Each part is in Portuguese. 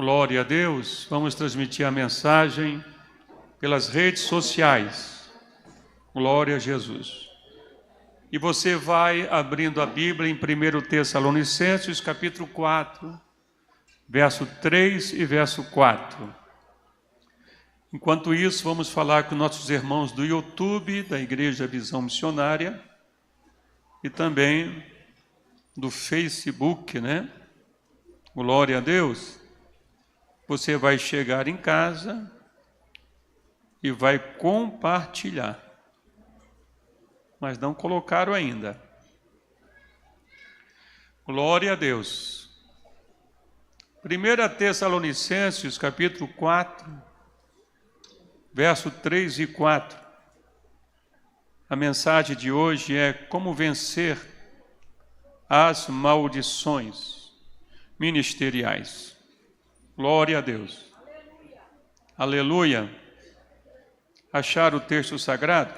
Glória a Deus. Vamos transmitir a mensagem pelas redes sociais. Glória a Jesus. E você vai abrindo a Bíblia em 1 Tessalonicenses, capítulo 4, verso 3 e verso 4. Enquanto isso, vamos falar com nossos irmãos do YouTube, da Igreja Visão Missionária, e também do Facebook, né? Glória a Deus. Você vai chegar em casa e vai compartilhar. Mas não colocaram ainda. Glória a Deus. 1 Tessalonicenses, capítulo 4, verso 3 e 4. A mensagem de hoje é como vencer as maldições ministeriais. Glória a Deus. Aleluia. Acharam o texto sagrado?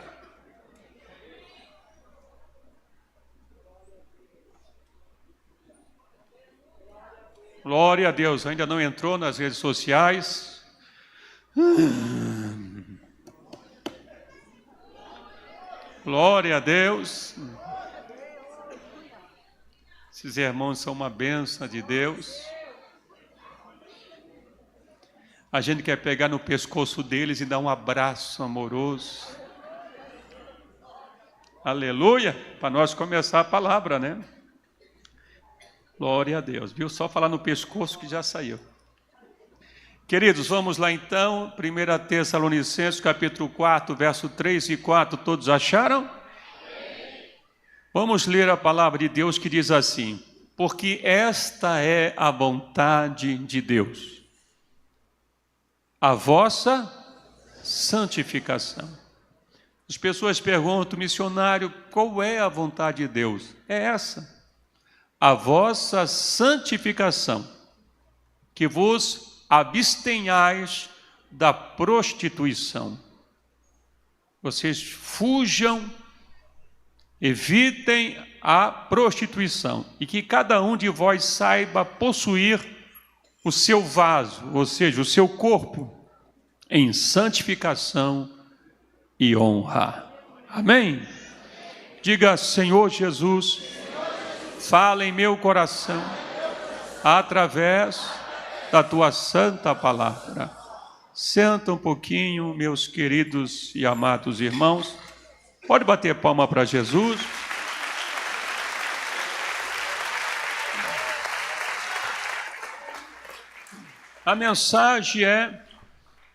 Glória a Deus. Ainda não entrou nas redes sociais? Glória a Deus. Esses irmãos são uma bênção de Deus. A gente quer pegar no pescoço deles e dar um abraço amoroso. Aleluia! Para nós começar a palavra, né? Glória a Deus. Viu? Só falar no pescoço que já saiu. Queridos, vamos lá então. 1 Tessalonicenses, capítulo 4, verso 3 e 4. Todos acharam? Vamos ler a palavra de Deus que diz assim: porque esta é a vontade de Deus, a vossa santificação. As pessoas perguntam, missionário, qual é a vontade de Deus? É essa, a vossa santificação, que vos abstenhais da prostituição. Vocês fujam, evitem a prostituição, e que cada um de vós saiba possuir o seu vaso, ou seja, o seu corpo, em santificação e honra. Amém? Diga, Senhor Jesus, fala em meu coração, através da tua santa palavra. Senta um pouquinho, meus queridos e amados irmãos. Pode bater palma para Jesus. A mensagem é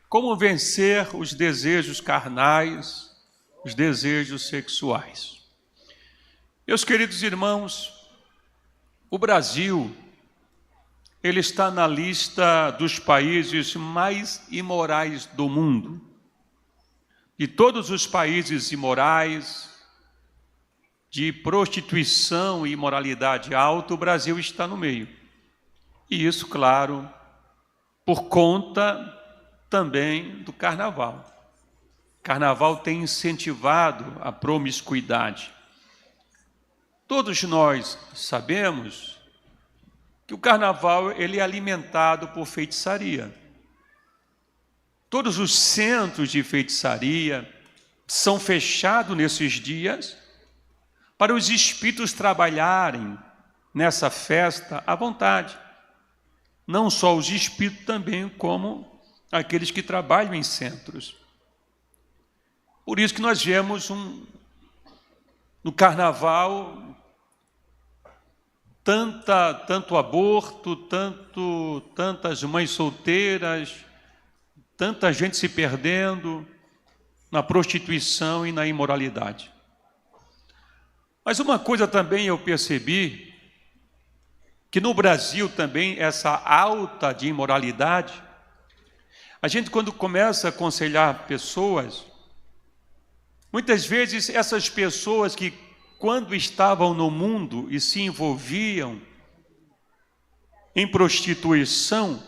como vencer os desejos carnais, os desejos sexuais. Meus queridos irmãos, o Brasil, ele está na lista dos países mais imorais do mundo. De todos os países imorais, de prostituição e imoralidade alta, o Brasil está no meio. E isso, claro, por conta também do carnaval. O carnaval tem incentivado a promiscuidade. Todos nós sabemos que o carnaval ele é alimentado por feitiçaria. Todos os centros de feitiçaria são fechados nesses dias para os espíritos trabalharem nessa festa à vontade. Não só os espíritos, também como aqueles que trabalham em centros. Por isso que nós vemos no carnaval tanto aborto, tantas mães solteiras, tanta gente se perdendo na prostituição e na imoralidade. Mas uma coisa também eu percebi, que no Brasil também essa alta de imoralidade, a gente quando começa a aconselhar pessoas, muitas vezes essas pessoas que quando estavam no mundo e se envolviam em prostituição,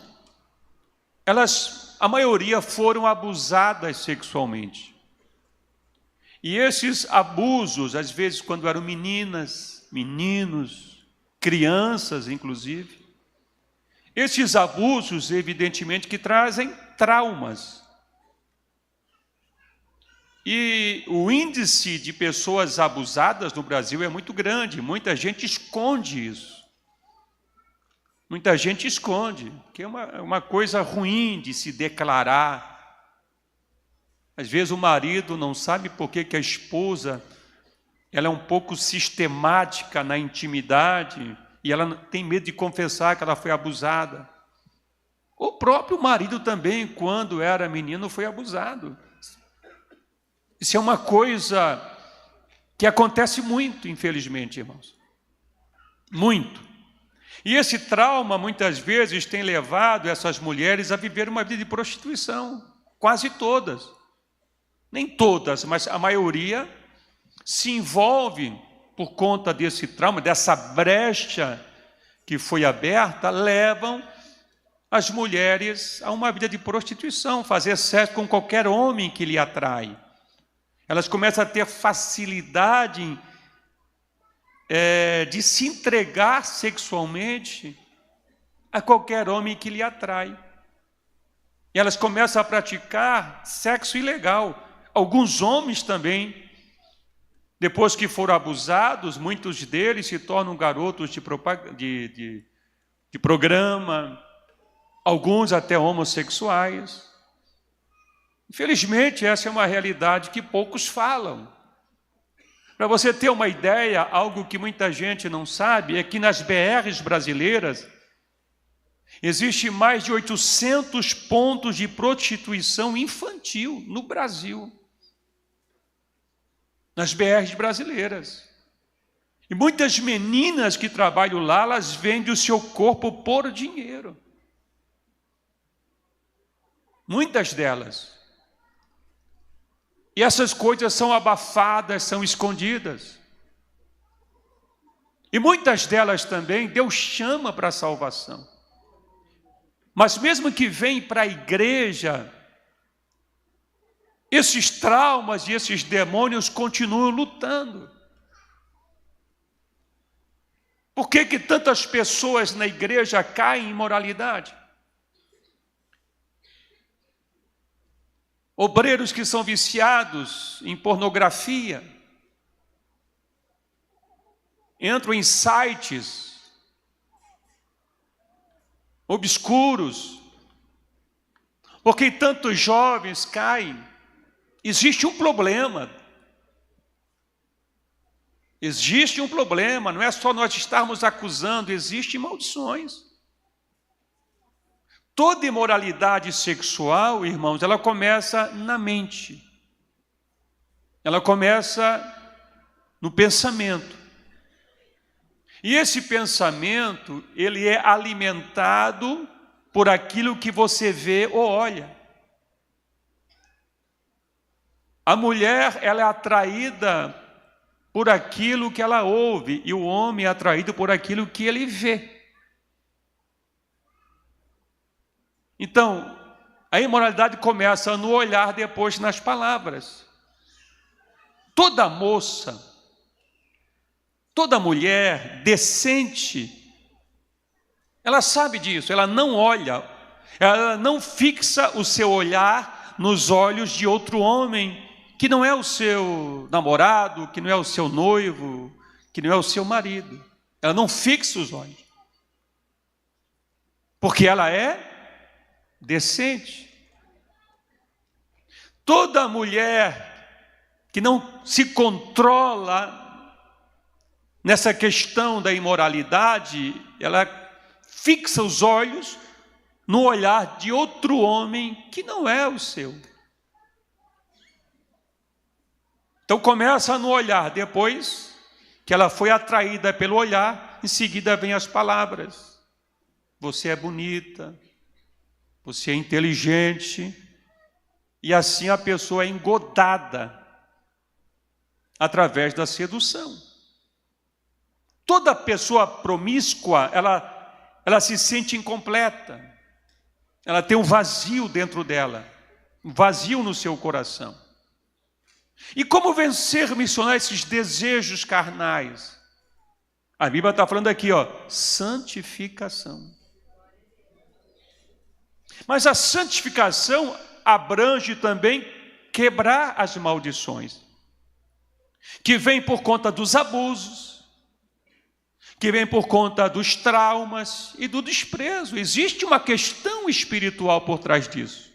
a maioria foram abusadas sexualmente. E esses abusos, às vezes quando eram meninas, meninos, crianças inclusive, Esses abusos, evidentemente, que trazem traumas. E o índice de pessoas abusadas no Brasil é muito grande. Muita gente esconde isso. Muita gente esconde, que é uma coisa ruim de se declarar. Às vezes o marido não sabe por que a esposa ela é um pouco sistemática na intimidade e ela tem medo de confessar que ela foi abusada. O próprio marido também, quando era menino, foi abusado. Isso é uma coisa que acontece muito, infelizmente, irmãos. Muito. E esse trauma, muitas vezes, tem levado essas mulheres a viver uma vida de prostituição. Quase todas. Nem todas, mas a maioria se envolve por conta desse trauma, dessa brecha que foi aberta, levam as mulheres a uma vida de prostituição, fazer sexo com qualquer homem que lhe atrai. Elas começam a ter facilidade de se entregar sexualmente a qualquer homem que lhe atrai. E elas começam a praticar sexo ilegal. Alguns homens também, depois que foram abusados, muitos deles se tornam garotos de programa, alguns até homossexuais. Infelizmente, essa é uma realidade que poucos falam. Para você ter uma ideia, algo que muita gente não sabe, é que nas BRs brasileiras, existe mais de 800 pontos de prostituição infantil no Brasil. Nas BRs brasileiras. E muitas meninas que trabalham lá, elas vendem o seu corpo por dinheiro. Muitas delas. E essas coisas são abafadas, são escondidas. E muitas delas também, Deus chama para a salvação. Mas mesmo que vem para a igreja, esses traumas e esses demônios continuam lutando. Por que tantas pessoas na igreja caem em imoralidade? Obreiros que são viciados em pornografia, entram em sites obscuros. Por que tantos jovens caem? Existe um problema. Existe um problema, não é só nós estarmos acusando, existem maldições. Toda imoralidade sexual, irmãos, ela começa na mente. Ela começa no pensamento. E esse pensamento, ele é alimentado por aquilo que você vê ou olha. A mulher, ela é atraída por aquilo que ela ouve, e o homem é atraído por aquilo que ele vê. Então, a imoralidade começa no olhar, depois nas palavras. Toda moça, toda mulher decente, ela sabe disso, ela não olha, ela não fixa o seu olhar nos olhos de outro homem, que não é o seu namorado, que não é o seu noivo, que não é o seu marido. Ela não fixa os olhos, porque ela é decente. Toda mulher que não se controla nessa questão da imoralidade, ela fixa os olhos no olhar de outro homem que não é o seu. Então começa no olhar, depois que ela foi atraída pelo olhar, em seguida vem as palavras. Você é bonita, você é inteligente, e assim a pessoa é engodada através da sedução. Toda pessoa promíscua, ela se sente incompleta, ela tem um vazio dentro dela, um vazio no seu coração. E como vencer, missionário, esses desejos carnais? A Bíblia está falando aqui, santificação. Mas a santificação abrange também quebrar as maldições, que vem por conta dos abusos, que vem por conta dos traumas e do desprezo. Existe uma questão espiritual por trás disso.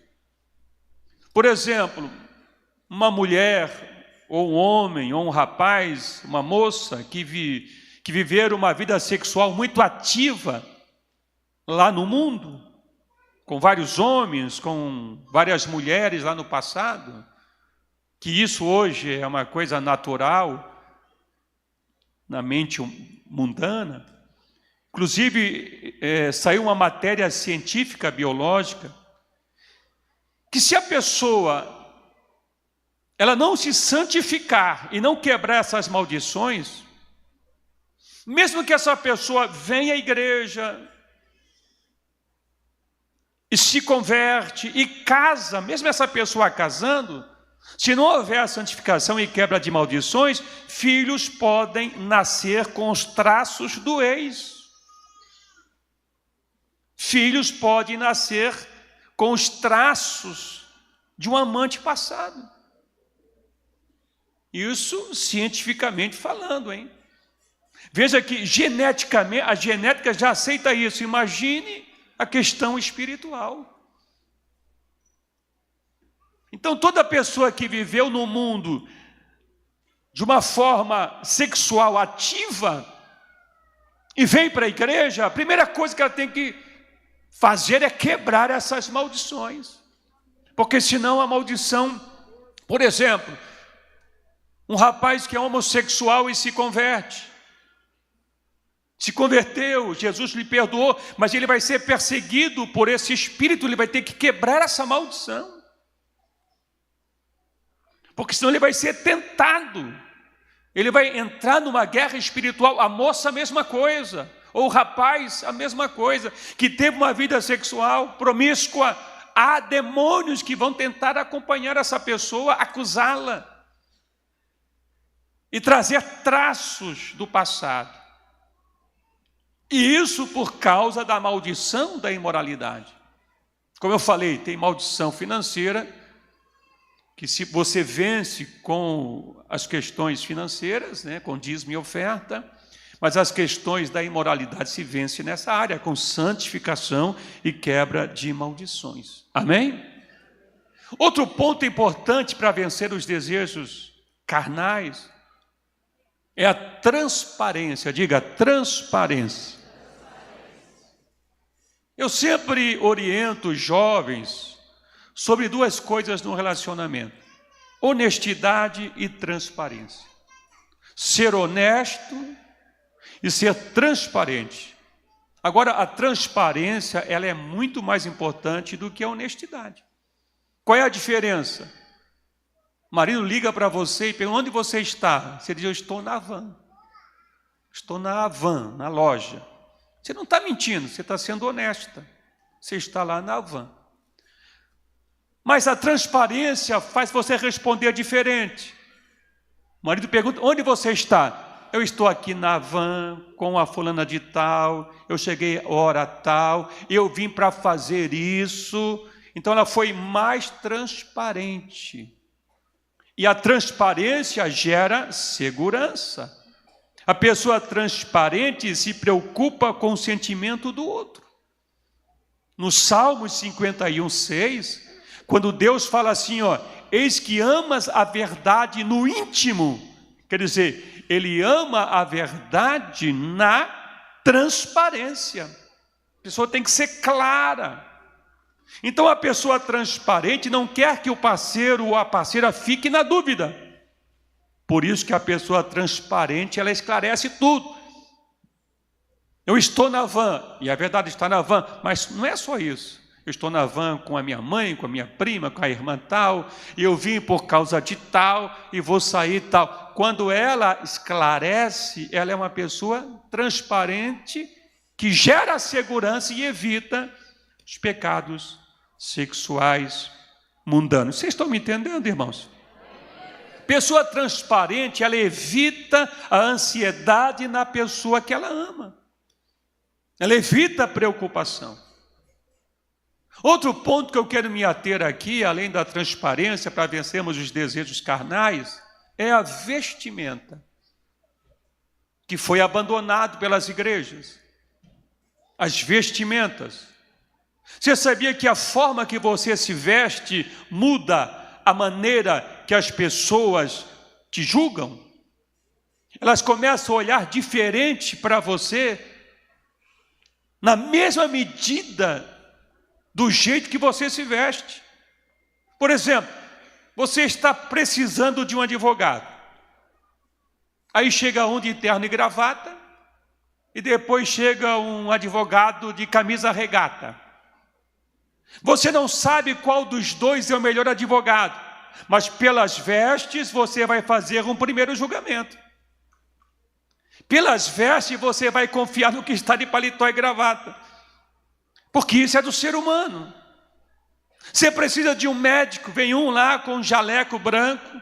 Por exemplo, uma mulher, ou um homem, ou um rapaz, uma moça que viveram uma vida sexual muito ativa lá no mundo, com vários homens, com várias mulheres lá no passado, que isso hoje é uma coisa natural na mente mundana. Inclusive, saiu uma matéria científica, biológica, que se a pessoa ela não se santificar e não quebrar essas maldições, mesmo que essa pessoa venha à igreja e se converte e casa, mesmo essa pessoa casando, se não houver a santificação e quebra de maldições, filhos podem nascer com os traços do ex. Filhos podem nascer com os traços de um amante passado. Isso cientificamente falando, hein? Veja que geneticamente, a genética já aceita isso. Imagine a questão espiritual. Então, toda pessoa que viveu no mundo de uma forma sexual ativa e vem para a igreja, a primeira coisa que ela tem que fazer é quebrar essas maldições. Porque senão a maldição, por exemplo, um rapaz que é homossexual e se converte, se converteu, Jesus lhe perdoou, mas ele vai ser perseguido por esse espírito, ele vai ter que quebrar essa maldição. Porque senão ele vai ser tentado, ele vai entrar numa guerra espiritual. A moça, a mesma coisa, ou o rapaz, a mesma coisa, que teve uma vida sexual promíscua. Há demônios que vão tentar acompanhar essa pessoa, acusá-la e trazer traços do passado. E isso por causa da maldição da imoralidade. Como eu falei, tem maldição financeira, que se você vence com as questões financeiras, né, com dízimo e oferta, mas as questões da imoralidade se vencem nessa área, com santificação e quebra de maldições. Amém? Outro ponto importante para vencer os desejos carnais é a transparência. Diga, transparência. Eu sempre oriento os jovens sobre duas coisas no relacionamento: honestidade e transparência. Ser honesto e ser transparente. Agora, a transparência, ela é muito mais importante do que a honestidade. Qual é a diferença? O marido liga para você e pergunta: onde você está? Você diz: eu estou na van. Estou na van, na loja. Você não está mentindo, você está sendo honesta. Você está lá na van. Mas a transparência faz você responder diferente. O marido pergunta: onde você está? Eu estou aqui na van com a fulana de tal, eu cheguei hora tal, eu vim para fazer isso. Então ela foi mais transparente. E a transparência gera segurança. A pessoa transparente se preocupa com o sentimento do outro. No Salmo 51:6, quando Deus fala assim, ó, eis que amas a verdade no íntimo, quer dizer, Ele ama a verdade na transparência. A pessoa tem que ser clara. Então a pessoa transparente não quer que o parceiro ou a parceira fique na dúvida. Por isso que a pessoa transparente, ela esclarece tudo. Eu estou na van, e a verdade está na van, mas não é só isso. Eu estou na van com a minha mãe, com a minha prima, com a irmã tal, e eu vim por causa de tal, e vou sair tal. Quando ela esclarece, ela é uma pessoa transparente, que gera segurança e evita os pecados sexuais mundanos. Vocês estão me entendendo, irmãos? Pessoa transparente, ela evita a ansiedade na pessoa que ela ama. Ela evita a preocupação. Outro ponto que eu quero me ater aqui, além da transparência para vencermos os desejos carnais, é a vestimenta, que foi abandonado pelas igrejas. As vestimentas. Você sabia que a forma que você se veste muda a maneira que as pessoas te julgam? Elas começam a olhar diferente para você, na mesma medida do jeito que você se veste. Por exemplo, você está precisando de um advogado. Aí chega um de terno e gravata, e depois chega um advogado de camisa regata. Você não sabe qual dos dois é o melhor advogado, mas pelas vestes você vai fazer um primeiro julgamento. Pelas vestes você vai confiar no que está de paletó e gravata, porque isso é do ser humano. Você precisa de um médico, vem um lá com um jaleco branco,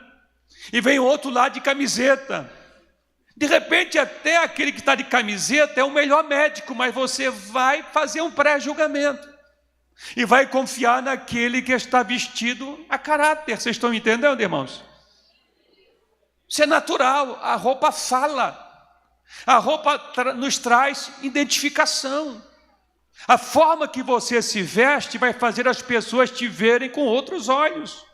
e vem outro lá de camiseta. De repente até aquele que está de camiseta é o melhor médico, mas você vai fazer um pré-julgamento. E vai confiar naquele que está vestido a caráter. Vocês estão entendendo, irmãos? Isso é natural, a roupa fala. A roupa nos traz identificação. A forma que você se veste vai fazer as pessoas te verem com outros olhos.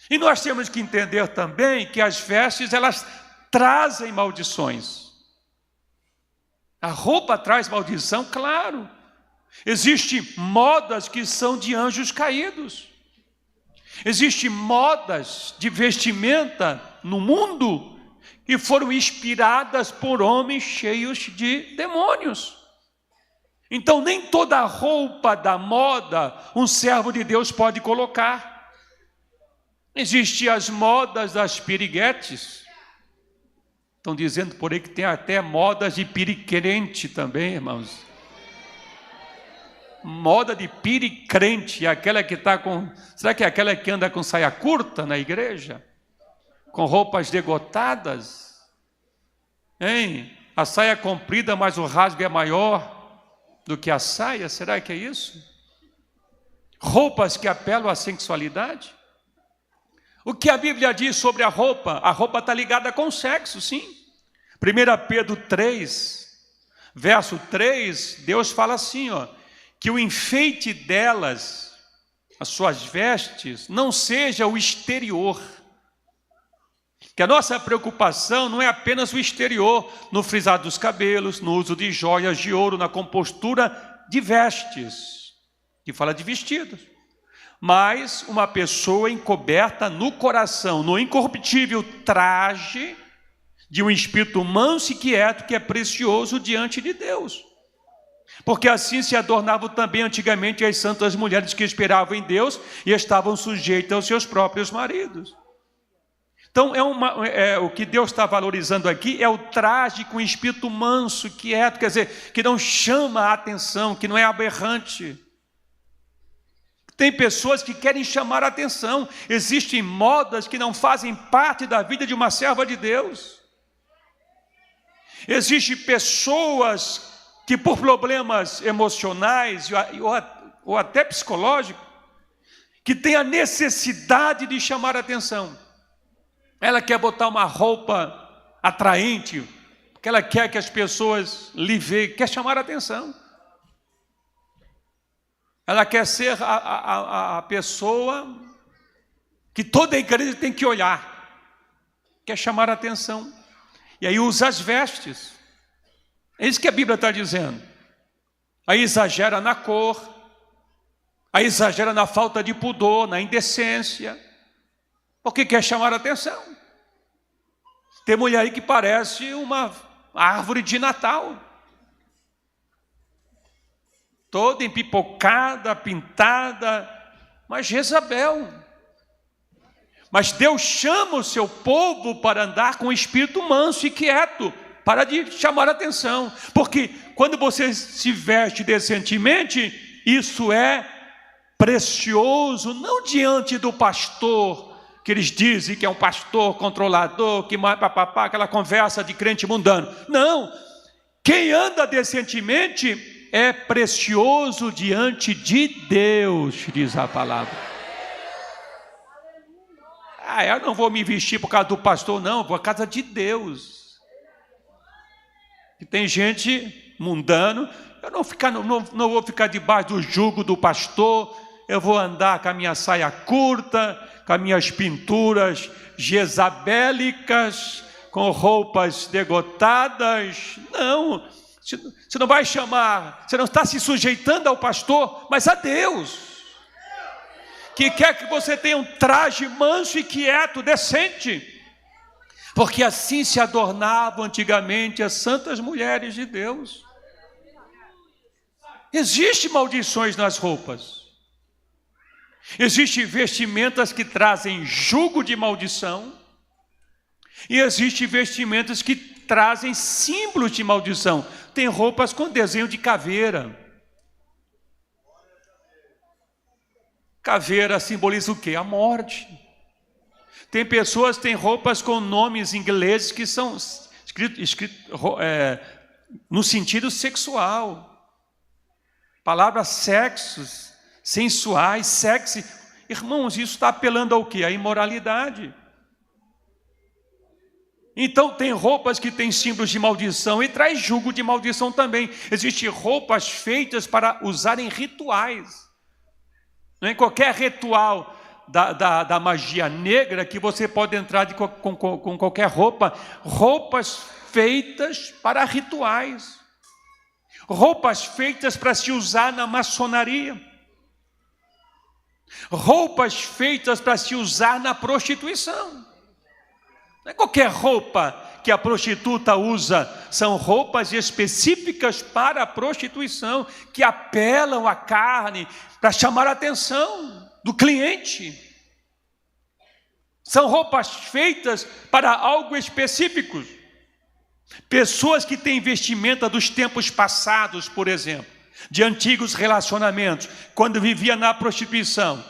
E nós temos que entender também que as vestes, elas trazem maldições. A roupa traz maldição, claro. Existem modas que são de anjos caídos. Existem modas de vestimenta no mundo que foram inspiradas por homens cheios de demônios. Então nem toda a roupa da moda um servo de Deus pode colocar. Existem as modas das piriguetes. Estão dizendo por aí que tem até modas de piricrente também, irmãos. Moda de piricrente, aquela que está com... Será que é aquela que anda com saia curta na igreja? Com roupas degotadas? Hein? A saia é comprida, mas o rasgo é maior do que a saia? Será que é isso? Roupas que apelam à sensualidade? O que a Bíblia diz sobre a roupa? A roupa está ligada com o sexo, sim. 1 Pedro 3, verso 3, Deus fala assim, ó, que o enfeite delas, as suas vestes, não seja o exterior. Que a nossa preocupação não é apenas o exterior, no frisar dos cabelos, no uso de joias de ouro, na compostura de vestes, que fala de vestidos. Mas uma pessoa encoberta no coração, no incorruptível traje de um espírito manso e quieto, que é precioso diante de Deus. Porque assim se adornavam também antigamente as santas mulheres que esperavam em Deus e estavam sujeitas aos seus próprios maridos. Então, o que Deus está valorizando aqui é o traje com espírito manso, quieto, quer dizer, que não chama a atenção, que não é aberrante. Tem pessoas que querem chamar a atenção. Existem modas que não fazem parte da vida de uma serva de Deus. Existem pessoas que por problemas emocionais ou até psicológicos, que têm a necessidade de chamar a atenção. Ela quer botar uma roupa atraente, porque ela quer que as pessoas lhe vejam, quer chamar a atenção. Ela quer ser a pessoa que toda a igreja tem que olhar, quer chamar a atenção. E aí usa as vestes. É isso que a Bíblia está dizendo. Aí exagera na cor, aí exagera na falta de pudor, na indecência, porque quer chamar a atenção. Tem mulher aí que parece uma árvore de Natal, toda empipocada, pintada, mas Jezabel. Mas Deus chama o seu povo para andar com o espírito manso e quieto, para de chamar a atenção, porque quando você se veste decentemente, isso é precioso, não diante do pastor, que eles dizem que é um pastor controlador, que papapá, aquela conversa de crente mundano. Não, quem anda decentemente é precioso diante de Deus, diz a palavra. Eu não vou me vestir por causa do pastor, não, por causa de Deus. E tem gente mundano, eu não vou ficar debaixo do jugo do pastor, eu vou andar com a minha saia curta, com as minhas pinturas jezabélicas, com roupas degotadas. Não, você não vai chamar, você não está se sujeitando ao pastor, mas a Deus, que quer que você tenha um traje manso e quieto, decente, porque assim se adornavam antigamente as santas mulheres de Deus. Existem maldições nas roupas, existem vestimentas que trazem jugo de maldição, e existem vestimentas que trazem símbolos de maldição. Tem roupas com desenho de caveira. Caveira simboliza o quê? A morte. Tem pessoas que têm roupas com nomes ingleses que são escritos no sentido sexual. Palavras sexos, sensuais, sexy. Irmãos, isso está apelando ao quê? À imoralidade. Então tem roupas que têm símbolos de maldição e traz jugo de maldição também. Existem roupas feitas para usar em rituais. Não é qualquer ritual da magia negra que você pode entrar com qualquer roupa. Roupas feitas para rituais. Roupas feitas para se usar na maçonaria. Roupas feitas para se usar na prostituição. Não é qualquer roupa que a prostituta usa, são roupas específicas para a prostituição, que apelam à carne para chamar a atenção do cliente. São roupas feitas para algo específico. Pessoas que têm vestimenta dos tempos passados, por exemplo, de antigos relacionamentos, quando vivia na prostituição,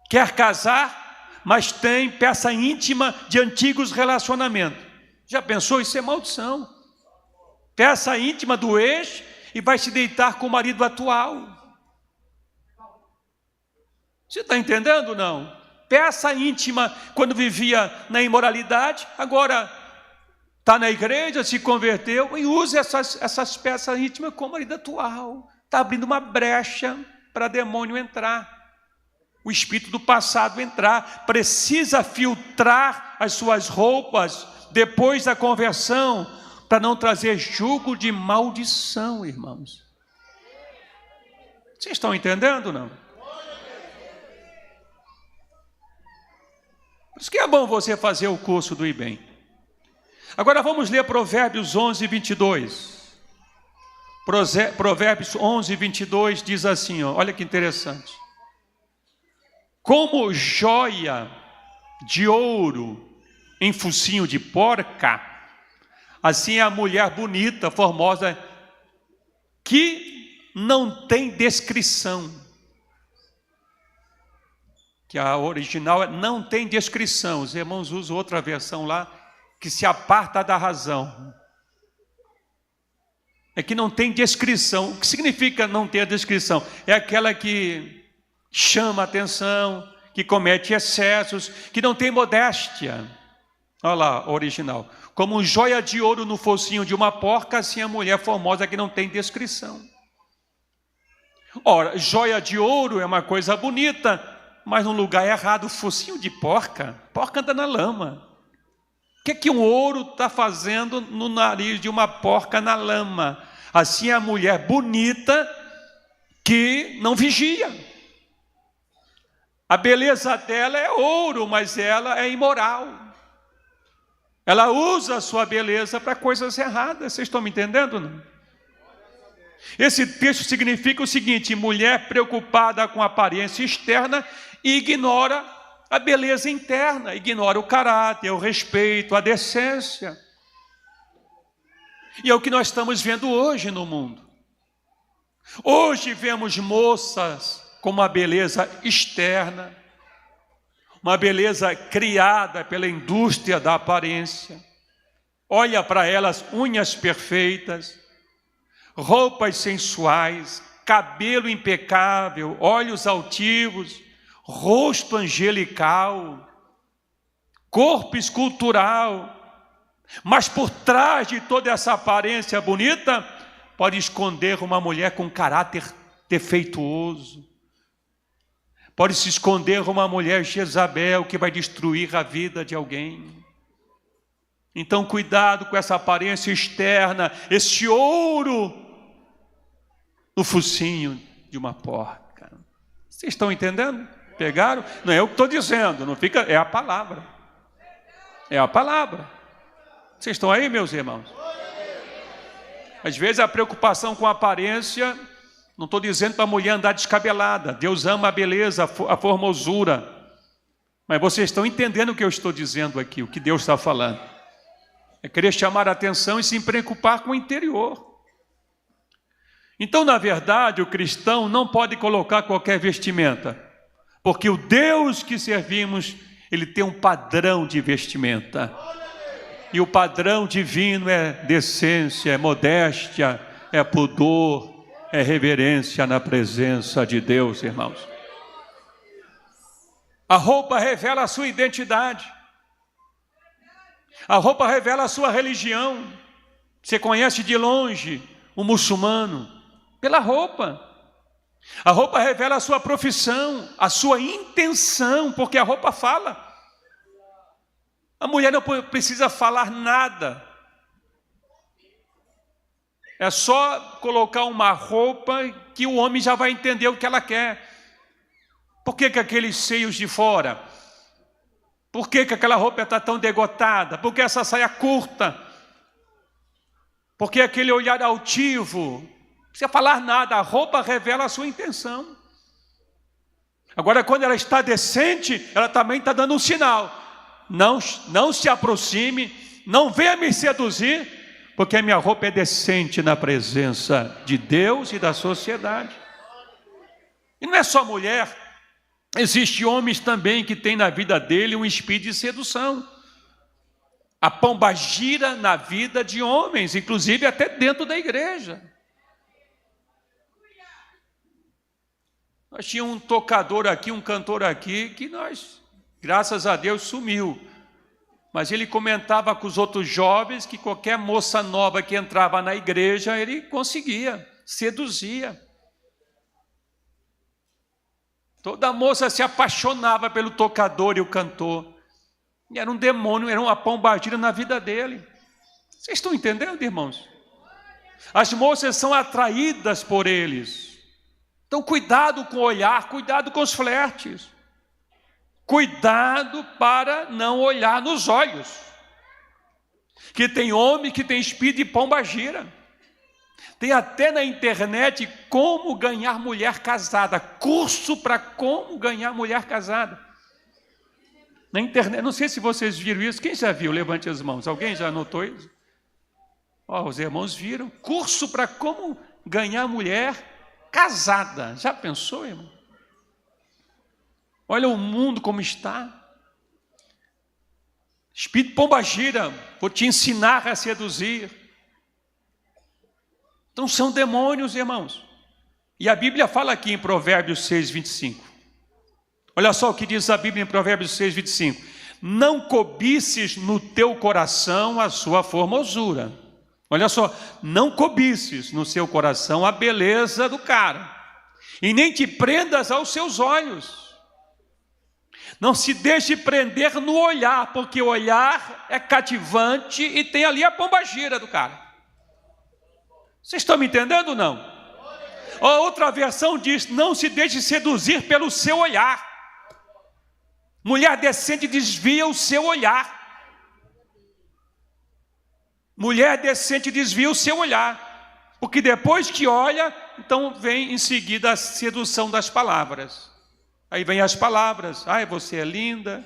quer casar, mas tem peça íntima de antigos relacionamentos. Já pensou? Isso é maldição. Peça íntima do ex e vai se deitar com o marido atual. Você está entendendo ou não? Peça íntima quando vivia na imoralidade, agora está na igreja, se converteu e usa essas peças íntimas com o marido atual. Está abrindo uma brecha para demônio entrar. O espírito do passado entrar, precisa filtrar as suas roupas depois da conversão, para não trazer jugo de maldição, irmãos. Vocês estão entendendo, não? Por isso que é bom você fazer o curso do IBEM. Agora vamos ler Provérbios 11, 22. Provérbios 11, 22 diz assim, olha que interessante. Como joia de ouro em focinho de porca, assim é a mulher bonita, formosa, que não tem descrição. Que a original não tem descrição. Os irmãos usam outra versão lá, que se aparta da razão. É que não tem descrição. O que significa não ter descrição? É aquela que chama a atenção, que comete excessos, que não tem modéstia. Olha lá, original. Como joia de ouro no focinho de uma porca, assim a mulher formosa que não tem descrição. Ora, joia de ouro é uma coisa bonita, mas no lugar errado, focinho de porca. Porca anda na lama. O que um ouro está fazendo no nariz de uma porca na lama? Assim é a mulher bonita que não vigia. A beleza dela é ouro, mas ela é imoral. Ela usa a sua beleza para coisas erradas. Vocês estão me entendendo, não? Esse texto significa o seguinte: mulher preocupada com a aparência externa e ignora a beleza interna, ignora o caráter, o respeito, a decência. E é o que nós estamos vendo hoje no mundo. Hoje vemos moças com uma beleza externa, uma beleza criada pela indústria da aparência. Olha para elas, unhas perfeitas, roupas sensuais, cabelo impecável, olhos altivos, rosto angelical, corpo escultural. Mas por trás de toda essa aparência bonita, pode esconder uma mulher com caráter defeituoso. Pode se esconder uma mulher Jezabel que vai destruir a vida de alguém. Então cuidado com essa aparência externa, esse ouro no focinho de uma porca. Vocês estão entendendo? Pegaram? Não é eu que estou dizendo, não fica, é a palavra. É a palavra. Vocês estão aí, meus irmãos? Às vezes a preocupação com a aparência, não estou dizendo para a mulher andar descabelada. Deus ama a beleza, a formosura. Mas vocês estão entendendo o que eu estou dizendo aqui, o que Deus está falando. É querer chamar a atenção e se preocupar com o interior. Então, na verdade, o cristão não pode colocar qualquer vestimenta, porque o Deus que servimos, ele tem um padrão de vestimenta. E o padrão divino é decência, é modéstia, é pudor, é reverência na presença de Deus, irmãos. A roupa revela a sua identidade. A roupa revela a sua religião. Você conhece de longe um muçulmano pela roupa. A roupa revela a sua profissão, a sua intenção, porque a roupa fala. A mulher não precisa falar nada. É só colocar uma roupa que o homem já vai entender o que ela quer. Por que aqueles seios de fora? Por que aquela roupa está tão degotada? Por que essa saia curta? Por que aquele olhar altivo? Não precisa falar nada, a roupa revela a sua intenção. Agora, quando ela está decente, ela também está dando um sinal. Não se aproxime, não venha me seduzir, porque a minha roupa é decente na presença de Deus e da sociedade. E não é só mulher. Existem homens também que têm na vida dele um espírito de sedução. A pombagira na vida de homens, inclusive até dentro da igreja. Nós tínhamos um tocador aqui, um cantor aqui, que nós, graças a Deus, sumiu. Mas ele comentava com os outros jovens que qualquer moça nova que entrava na igreja, ele conseguia, seduzia. Toda moça se apaixonava pelo tocador e o cantor. E era um demônio, era uma pombagira na vida dele. Vocês estão entendendo, irmãos? As moças são atraídas por eles. Então cuidado com o olhar, cuidado com os flertes. Cuidado para não olhar nos olhos. Que tem homem que tem espírito de pombagira. Tem até na internet como ganhar mulher casada. Curso para como ganhar mulher casada. Na internet, não sei se vocês viram isso. Quem já viu? Levante as mãos. Alguém já anotou isso? Os irmãos viram. Curso para como ganhar mulher casada. Já pensou, irmão? Olha o mundo como está. Espírito pombagira, vou te ensinar a seduzir. Então são demônios, irmãos. E a Bíblia fala aqui em Provérbios 6, 25. Olha só o que diz a Bíblia em Provérbios 6, 25. Não cobices no teu coração a sua formosura. Olha só, não cobices no seu coração a beleza do cara. E nem te prendas aos seus olhos. Não se deixe prender no olhar, porque o olhar é cativante e tem ali a pombagira do cara. Vocês estão me entendendo ou não? A outra versão diz, não se deixe seduzir pelo seu olhar. Mulher decente desvia o seu olhar. Mulher decente desvia o seu olhar. Porque depois que olha, então vem em seguida a sedução das palavras. Aí vem as palavras, você é linda,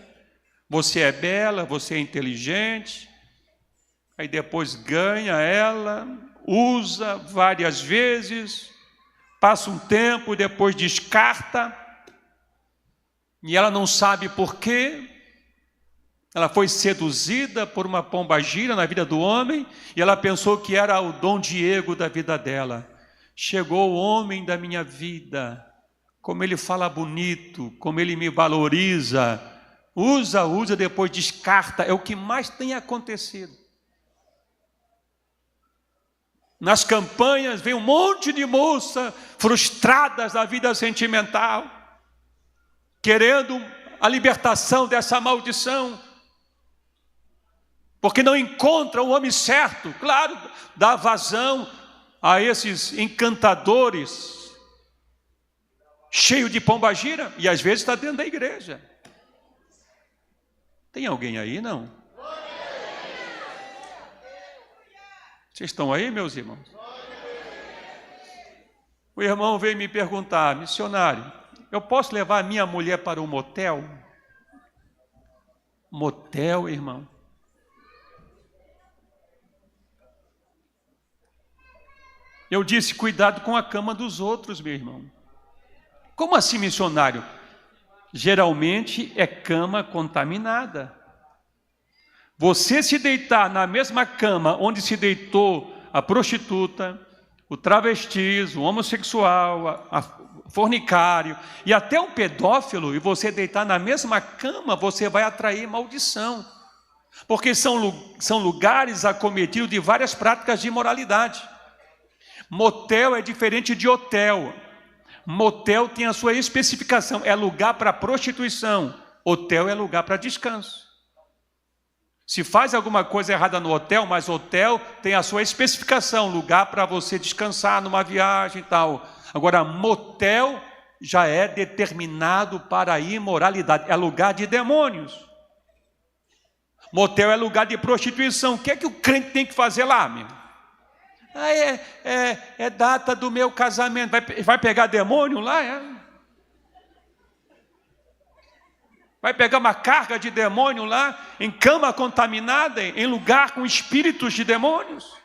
você é bela, você é inteligente. Aí depois ganha ela, usa várias vezes, passa um tempo, depois descarta, e ela não sabe por quê, Ela foi seduzida por uma pombagira na vida do homem e ela pensou que era o Dom Diego da vida dela. Chegou o homem da minha vida, como ele fala bonito, como ele me valoriza, usa, depois descarta, é o que mais tem acontecido. Nas campanhas vem um monte de moças frustradas da vida sentimental, querendo a libertação dessa maldição, porque não encontra o homem certo. Claro, dá vazão a esses encantadores, cheio de pombagira, e às vezes está dentro da igreja. Tem alguém aí, não? Vocês estão aí, meus irmãos? O irmão veio me perguntar: missionário, eu posso levar a minha mulher para um motel? Motel, irmão? Eu disse: cuidado com a cama dos outros, meu irmão. Como assim, missionário? Geralmente é cama contaminada. Você se deitar na mesma cama onde se deitou a prostituta, o travestis, o homossexual, o fornicário e até um pedófilo, e você deitar na mesma cama, você vai atrair maldição. Porque são lugares acometidos de várias práticas de imoralidade. Motel é diferente de hotel. Motel tem a sua especificação, é lugar para prostituição. Hotel é lugar para descanso. Se faz alguma coisa errada no hotel, mas hotel tem a sua especificação, lugar para você descansar numa viagem e tal. Agora, motel já é determinado para a imoralidade, é lugar de demônios. Motel é lugar de prostituição. O que é que o crente tem que fazer lá, meu? É data do meu casamento. Vai pegar demônio lá? Vai pegar uma carga de demônio lá, em cama contaminada, em lugar com espíritos de demônios?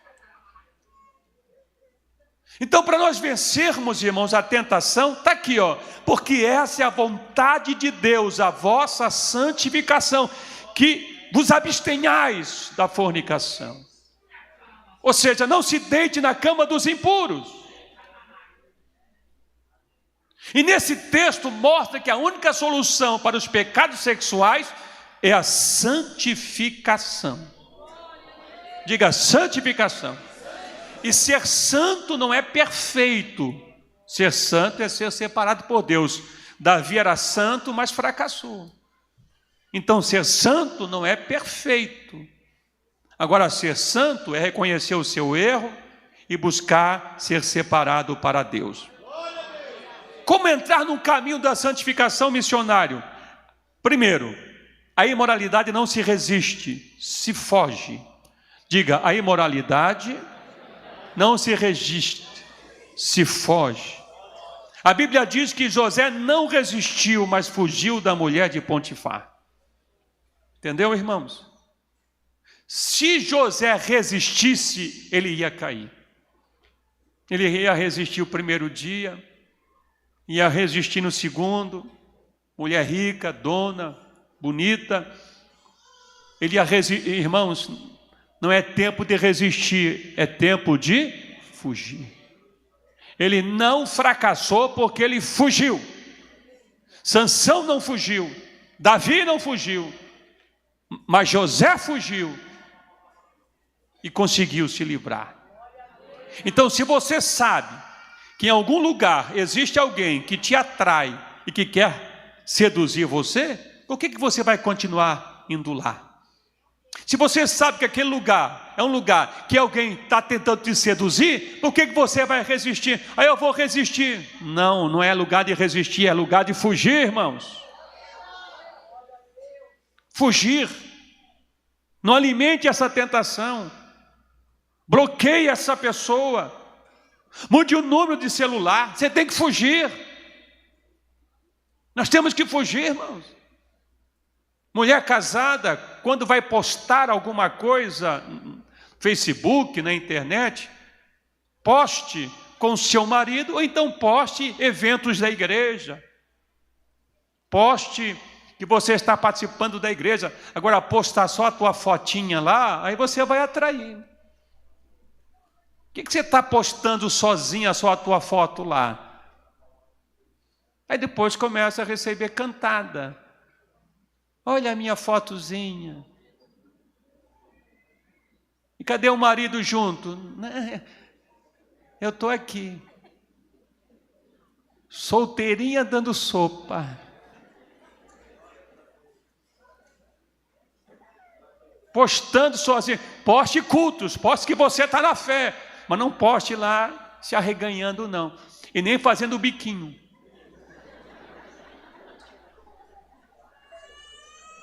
Então, para nós vencermos, irmãos, a tentação, está aqui, ó, porque essa é a vontade de Deus, a vossa santificação, que vos abstenhais da fornicação. Ou seja, não se deite na cama dos impuros. E nesse texto mostra que a única solução para os pecados sexuais é a santificação. Diga: santificação. E ser santo não é perfeito. Ser santo é ser separado por Deus. Davi era santo, mas fracassou. Então ser santo não é perfeito. Agora, ser santo é reconhecer o seu erro e buscar ser separado para Deus. Como entrar no caminho da santificação, missionário? Primeiro, a imoralidade não se resiste, se foge. Diga: a imoralidade não se resiste, se foge. A Bíblia diz que José não resistiu, mas fugiu da mulher de Potifar. Entendeu, irmãos? Se José resistisse, ele ia cair. Ele ia resistir o primeiro dia, ia resistir no segundo, mulher rica, dona, bonita. Ele ia resistir. Irmãos, não é tempo de resistir, é tempo de fugir. Ele não fracassou porque ele fugiu. Sansão não fugiu, Davi não fugiu, mas José fugiu e conseguiu se livrar. Então, se você sabe que em algum lugar existe alguém que te atrai e que quer seduzir você, por que você vai continuar indo lá? Se você sabe que aquele lugar é um lugar que alguém está tentando te seduzir, por que você vai resistir? Aí eu vou resistir. Não, não é lugar de resistir, é lugar de fugir, irmãos. Fugir. Não alimente essa tentação. Bloqueie essa pessoa. Mude o número de celular. Você tem que fugir. Nós temos que fugir, irmãos. Mulher casada, quando vai postar alguma coisa no Facebook, na internet, poste com seu marido, ou então poste eventos da igreja. Poste que você está participando da igreja. Agora, postar só a tua fotinha lá, aí você vai atrair. O que você está postando sozinha, só a tua foto lá? Aí depois começa a receber cantada. Olha a minha fotozinha. E cadê o marido junto? Eu estou aqui. Solteirinha dando sopa. Postando sozinho. Poste cultos, poste que você está na fé. Mas não poste lá se arreganhando, não. E nem fazendo biquinho.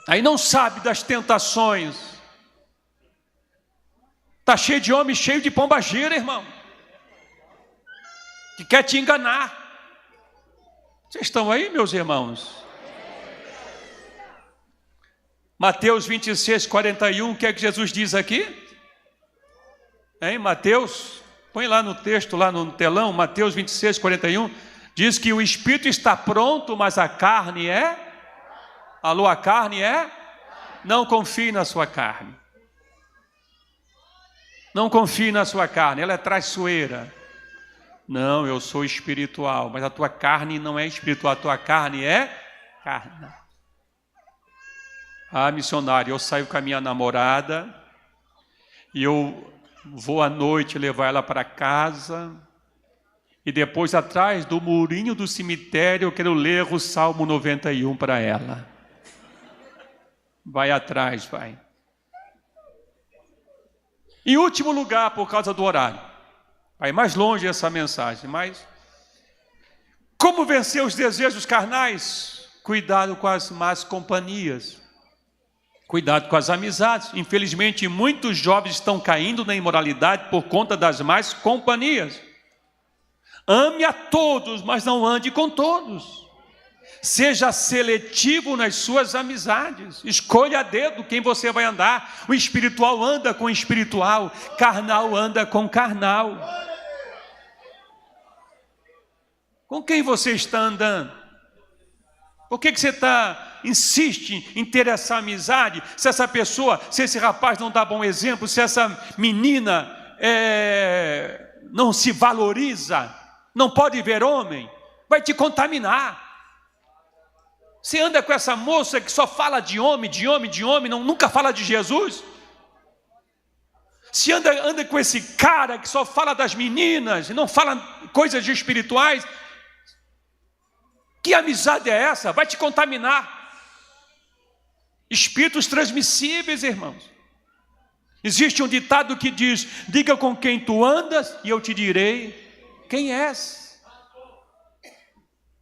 Aí não sabe das tentações. Está cheio de homem, cheio de pombagira, irmão. Que quer te enganar. Vocês estão aí, meus irmãos? Mateus 26, 41, o que é que Jesus diz aqui? Hein, Mateus? Põe lá no texto, lá no telão, Mateus 26, 41. Diz que o espírito está pronto, mas a carne é? Alô, a carne é? Não confie na sua carne. Não confie na sua carne, ela é traiçoeira. Não, eu sou espiritual, mas a tua carne não é espiritual, a tua carne é carne. Ah, missionário, eu saio com a minha namorada e eu vou à noite levar ela para casa e depois atrás do murinho do cemitério eu quero ler o Salmo 91 para ela. Vai atrás, vai. Em último lugar, por causa do horário. Vai mais longe essa mensagem, mas como vencer os desejos carnais? Cuidado com as más companhias. Cuidado com as amizades. Infelizmente, muitos jovens estão caindo na imoralidade por conta das más companhias. Ame a todos, mas não ande com todos. Seja seletivo nas suas amizades. Escolha a dedo quem você vai andar. O espiritual anda com o espiritual. Carnal anda com carnal. Com quem você está andando? Por que você insiste em ter essa amizade? Se essa pessoa, se esse rapaz não dá bom exemplo, se essa menina não se valoriza, não pode ver homem, vai te contaminar. Você anda com essa moça que só fala de homem, nunca fala de Jesus. Se anda com esse cara que só fala das meninas e não fala coisas espirituais, que amizade é essa? Vai te contaminar. Espíritos transmissíveis, irmãos. Existe um ditado que diz: diga com quem tu andas e eu te direi quem és.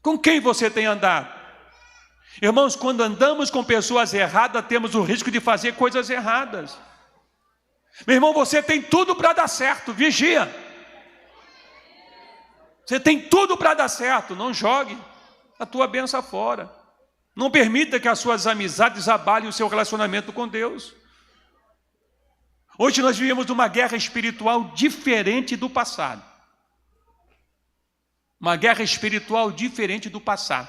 Com quem você tem andado? Irmãos, quando andamos com pessoas erradas, temos o risco de fazer coisas erradas. Meu irmão, você tem tudo para dar certo, vigia. Você tem tudo para dar certo, não jogue a tua bênção fora. Não permita que as suas amizades abalem o seu relacionamento com Deus. Hoje nós vivemos uma guerra espiritual diferente do passado. Uma guerra espiritual diferente do passado.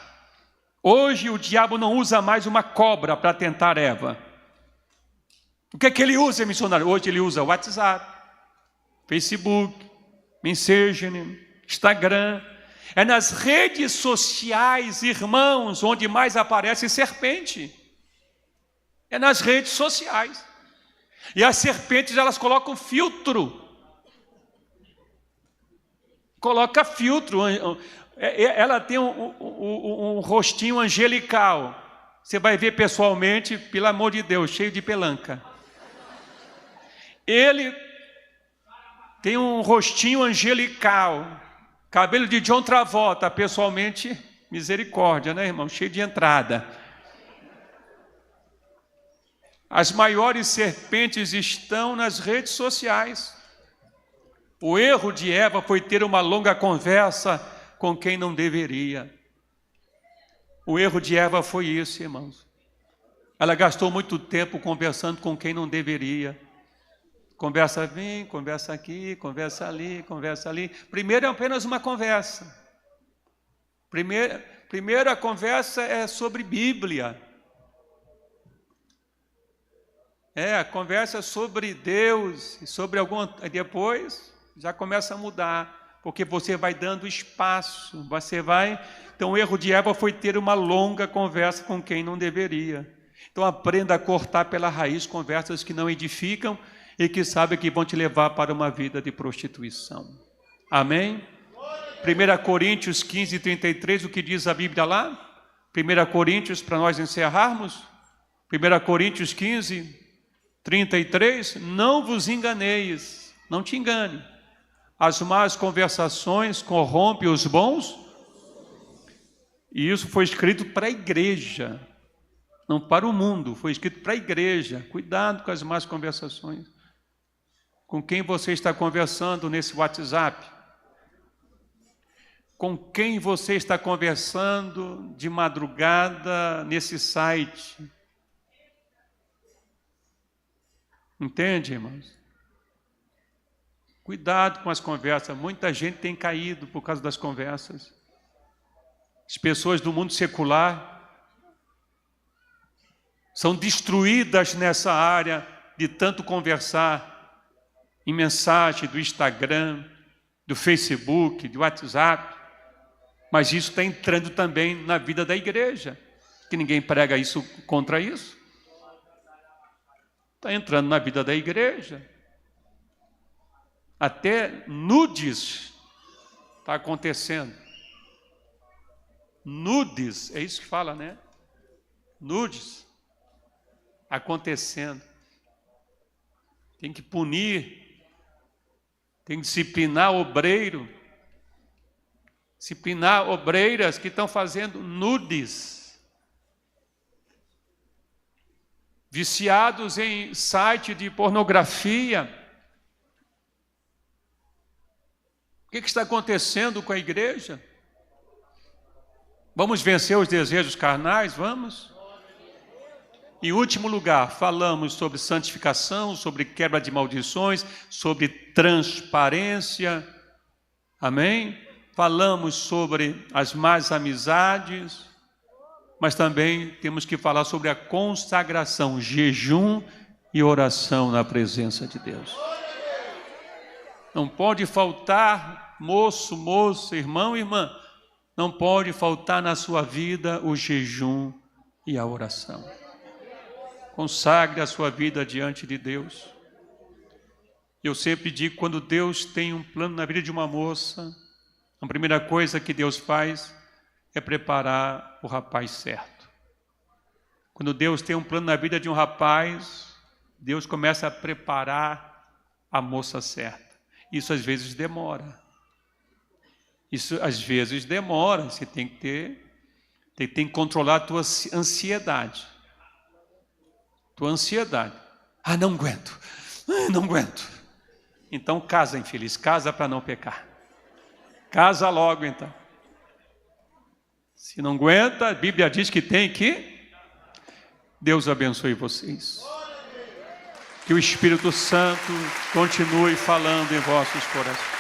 Hoje o diabo não usa mais uma cobra para tentar Eva. O que é que ele usa, missionário? Hoje ele usa WhatsApp, Facebook, Messenger, Instagram. É nas redes sociais, irmãos, onde mais aparece serpente. É nas redes sociais. E as serpentes, elas colocam filtro. Coloca filtro. Ela tem um rostinho angelical. Você vai ver pessoalmente, pelo amor de Deus, cheio de pelanca. Ele tem um rostinho angelical. Cabelo de John Travolta, pessoalmente, misericórdia, né, irmão? Cheio de entrada. As maiores serpentes estão nas redes sociais. O erro de Eva foi ter uma longa conversa com quem não deveria. O erro de Eva foi isso, irmãos. Ela gastou muito tempo conversando com quem não deveria. Conversa vem, conversa aqui, conversa ali, conversa ali. Primeiro é apenas uma conversa. Primeira conversa é sobre Bíblia. A conversa sobre Deus, sobre depois já começa a mudar, porque você vai dando espaço, Então o erro de Eva foi ter uma longa conversa com quem não deveria. Então aprenda a cortar pela raiz conversas que não edificam e que sabem que vão te levar para uma vida de prostituição. Amém? 1 Coríntios 15, 33, o que diz a Bíblia lá? 1 Coríntios, para nós encerrarmos. 1 Coríntios 15, 33, não vos enganeis, não te engane. As más conversações corrompem os bons. E isso foi escrito para a igreja, não para o mundo, foi escrito para a igreja. Cuidado com as más conversações. Com quem você está conversando nesse WhatsApp? Com quem você está conversando de madrugada nesse site? Entende, irmãos? Cuidado com as conversas. Muita gente tem caído por causa das conversas. As pessoas do mundo secular são destruídas nessa área de tanto conversar em mensagem do Instagram, do Facebook, do WhatsApp. Mas isso está entrando também na vida da igreja, que ninguém prega isso contra isso. Está entrando na vida da igreja. Até nudes está acontecendo. Nudes, é isso que fala, né? Nudes acontecendo. Tem que punir, tem que disciplinar obreiro, disciplinar obreiras que estão fazendo nudes, viciados em site de pornografia. O que está acontecendo com a igreja? Vamos vencer os desejos carnais? Vamos? Em último lugar, falamos sobre santificação, sobre quebra de maldições, sobre transparência. Amém? Falamos sobre as más amizades, mas também temos que falar sobre a consagração, jejum e oração na presença de Deus. Não pode faltar, moço, moça, irmão, irmã, não pode faltar na sua vida o jejum e a oração. Consagre a sua vida diante de Deus. Eu sempre digo, quando Deus tem um plano na vida de uma moça, a primeira coisa que Deus faz é preparar o rapaz certo. Quando Deus tem um plano na vida de um rapaz, Deus começa a preparar a moça certa. Isso às vezes demora. Você tem que controlar a tua ansiedade. Não aguento. Então casa, infeliz, casa para não pecar. Casa logo então. Se não aguenta, a Bíblia diz que tem que. Deus abençoe vocês. Que o Espírito Santo continue falando em vossos corações.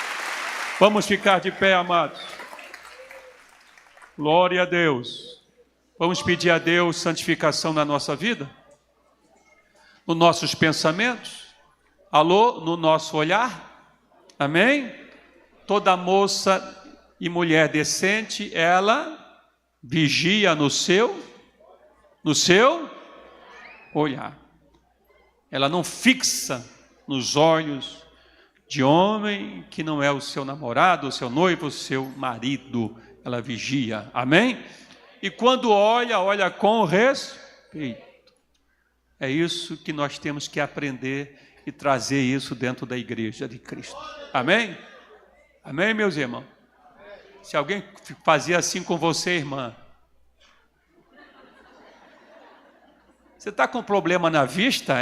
Vamos ficar de pé, amados. Glória a Deus. Vamos pedir a Deus santificação na nossa vida, nos nossos pensamentos, no nosso olhar. Amém? Toda moça e mulher decente, ela vigia no seu olhar. Ela não fixa nos olhos de homem que não é o seu namorado, o seu noivo, o seu marido. Ela vigia, amém? E quando olha com respeito. É isso que nós temos que aprender e trazer isso dentro da igreja de Cristo. Amém? Amém, meus irmãos? Se alguém fazia assim com você, irmã, você está com problema na vista?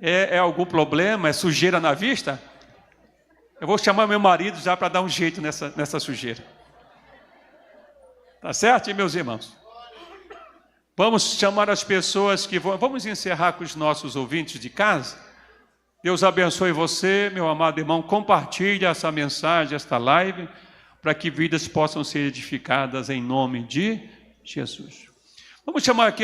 É algum problema? É sujeira na vista? Eu vou chamar meu marido já para dar um jeito nessa sujeira. Tá certo, meus irmãos? Vamos chamar as pessoas que vão. Vamos encerrar com os nossos ouvintes de casa. Deus abençoe você, meu amado irmão. Compartilhe essa mensagem, esta live, para que vidas possam ser edificadas em nome de Jesus. Vamos chamar aqui